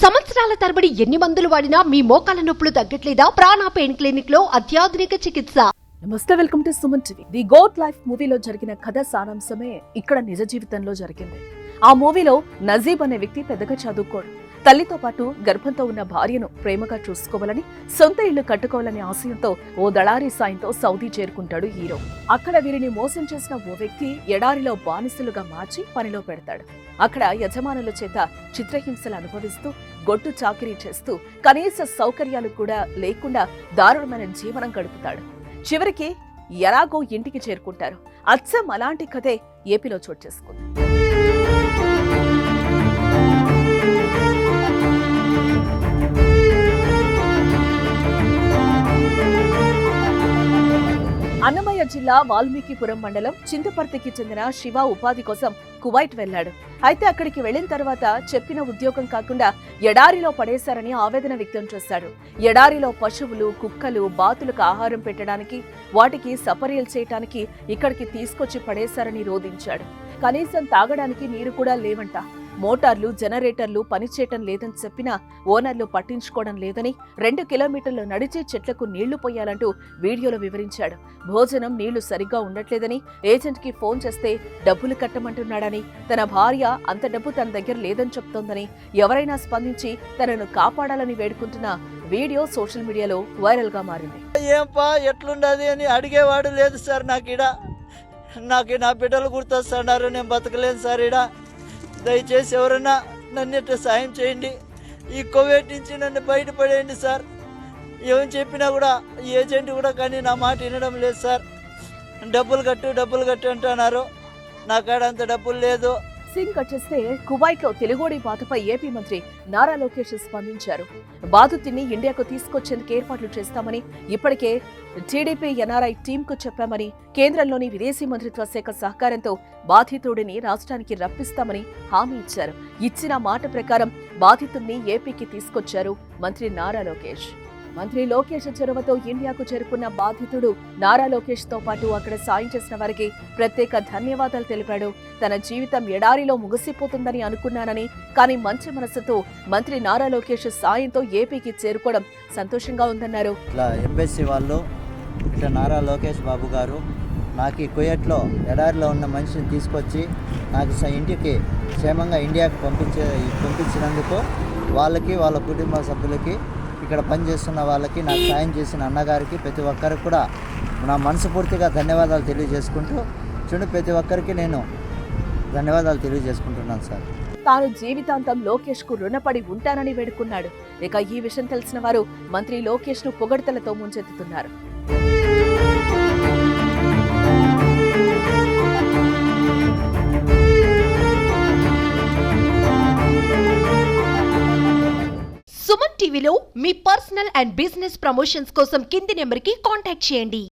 సంవత్సరాల తరబడి ఎన్ని మందులు వాడినా మీ మోకాల నొప్పులు తగ్గట్లేదా? ప్రాణ పెయిన్ క్లినిక్ లో అత్యాధునిక చికిత్స. నమస్తే, welcome to Suman TV. The goat life మూవీలో జరిగిన కథ సారాంశమే ఇక్కడ నిజ జీవితంలో జరిగింది. ఆ మూవీలో నజీబ్ అనే వ్యక్తి పెద్దగా చదువుకోడు. తల్లితో పాటు గర్భంతో ఉన్న భార్యను ప్రేమగా చూసుకోవాలని, సొంత ఇల్లు కట్టుకోవాలనే ఆశయంతో ఓ దళారీ సాయంతో సౌదీ చేరుకుంటాడు హీరో. అక్కడ వీరిని మోసం చేసిన ఓ వ్యక్తి ఎడారిలో బానిసలుగా మార్చి పనిలో పెడతాడు. అక్కడ యజమానుల చేత చిత్రహింసలు అనుభవిస్తూ, గొడ్డు చాకిరీ చేస్తూ, కనీస సౌకర్యాలు కూడా లేకుండా దారుణమైన జీవనం గడుపుతాడు. చివరికి ఎలాగో ఇంటికి చేరుకుంటారు. అచ్చం అలాంటి కథే ఏపీలో చోటు చేసుకుంది. అన్నమయ్య జిల్లా వాల్మీకిపురం మండలం చింతపర్తికి చెందిన శివ ఉపాధి కోసం కువైట్ వెళ్లాడు. అయితే అక్కడికి వెళ్లిన తర్వాత చెప్పిన ఉద్యోగం కాకుండా ఎడారిలో పడేశారని ఆవేదన వ్యక్తం చేశాడు. ఎడారిలో పశువులు, కుక్కలు, బాతులకు ఆహారం పెట్టడానికి, వాటికి సపర్యలు చేయటానికి ఇక్కడికి తీసుకొచ్చి పడేశారని రోధించాడు. కనీసం తాగడానికి నీరు కూడా లేవంట. మోటార్లు, జనరేటర్లు పనిచేయటం లేదని చెప్పినా ఓనర్లు పట్టించుకోవడం లేదని, 2 కిలోమీటర్లు నడిచే చెట్లకు నీళ్లు పోయాలంటూ వీడియోలో వివరించాడు. భోజనం, నీళ్లు సరిగ్గా ఉండట్లేదని, ఏజెంట్ కి ఫోన్ చేస్తే డబ్బులు కట్టమంటున్నాడని, తన భార్య అంత డబ్బు తన దగ్గర లేదని చెప్తోందని, ఎవరైనా స్పందించి తనను కాపాడాలని వేడుకుంటున్న వీడియో సోషల్ మీడియాలో వైరల్ గా మారింది. ఏంపా ఎట్లుండది అని అడిగేవాడు లేదు సార్. నాకు నా బిడ్డలు గుర్తొస్తున్నారు, నేను బతకలేను సార్. దయచేసి ఎవరైనా నన్ను ఇట్లా సాయం చేయండి. ఈ కోవిడ్ నుంచి నన్ను బయటపడేయండి సార్. ఏం చెప్పినా కూడా ఏజెంట్ కూడా కానీ నా మాట వినడం లేదు సార్. డబ్బులు కట్టు అంటున్నారు. నా కాడ అంత డబ్బులు లేదు. సింగ్ వచ్చేస్తే కువైట్ లో తెలుగోడి బాధపై ఏపీ మంత్రి నారా లోకేష్ స్పందించారు. బాధితుడిని ఇండియాకు తీసుకొచ్చేందుకు ఏర్పాట్లు చేస్తామని, ఇప్పటికే టీడీపీ ఎన్ఆర్ఐ టీమ్ కు చెప్పామని, కేంద్రంలోని విదేశీ మంత్రిత్వ శాఖ సహకారంతో బాధితుడిని రాష్ట్రానికి రప్పిస్తామని హామీ ఇచ్చారు. ఇచ్చిన మాట ప్రకారం బాధితుడిని ఏపీకి తీసుకొచ్చారు మంత్రి నారా లోకేష్. మంత్రి లోకేష్ చొరవతో ఇండియాకు చేరుకున్న బాధితుడు నారా లోకేష్ తో పాటు అక్కడ సాయం చేసిన వారికి ప్రత్యేక ధన్యవాదాలు తెలిపాడు. తన జీవితం ఎడారిలో ముగిసిపోతుందని అనుకున్నానని, కానీ మంచి మనసుతో మంత్రి నారా లోకేష్ సాయంతో ఏపీకి చేరుకోవడం సంతోషంగా ఉందన్నారు. ఇట్లా ఎంబెస్సీ వాళ్ళు, ఇట్లా నారా లోకేష్ బాబు గారు నాకు ఈ కువైట్లో ఎడారిలో ఉన్న మనిషిని తీసుకొచ్చి నాకు ఇంటికి క్షేమంగా ఇండియాకి పంపించినందుకు వాళ్ళకి, వాళ్ళ కుటుంబ సభ్యులకి, ఇక్కడ పనిచేస్తున్న వాళ్ళకి, నాకు సాయం చేసిన అన్నగారికి, ప్రతి ఒక్కరికి కూడా నా మనస్ఫూర్తిగా ధన్యవాదాలు తెలియజేసుకుంటూ ప్రతి ఒక్కరికి నేను ధన్యవాదాలు తెలియజేసుకుంటున్నాను సార్. తాను జీవితాంతం లోకేష్ కు రుణపడి ఉంటానని వేడుకున్నాడు. ఇక ఈ విషయం తెలిసిన వారు మంత్రి లోకేష్ ను పొగడ్తలతో ముంచెత్తుతున్నారు. సుమన్ టీవీలో మీ పర్సనల్ అండ్ బిజినెస్ ప్రమోషన్స్ కోసం కింది నెంబర్కి కాంటాక్ట్ చేయండి.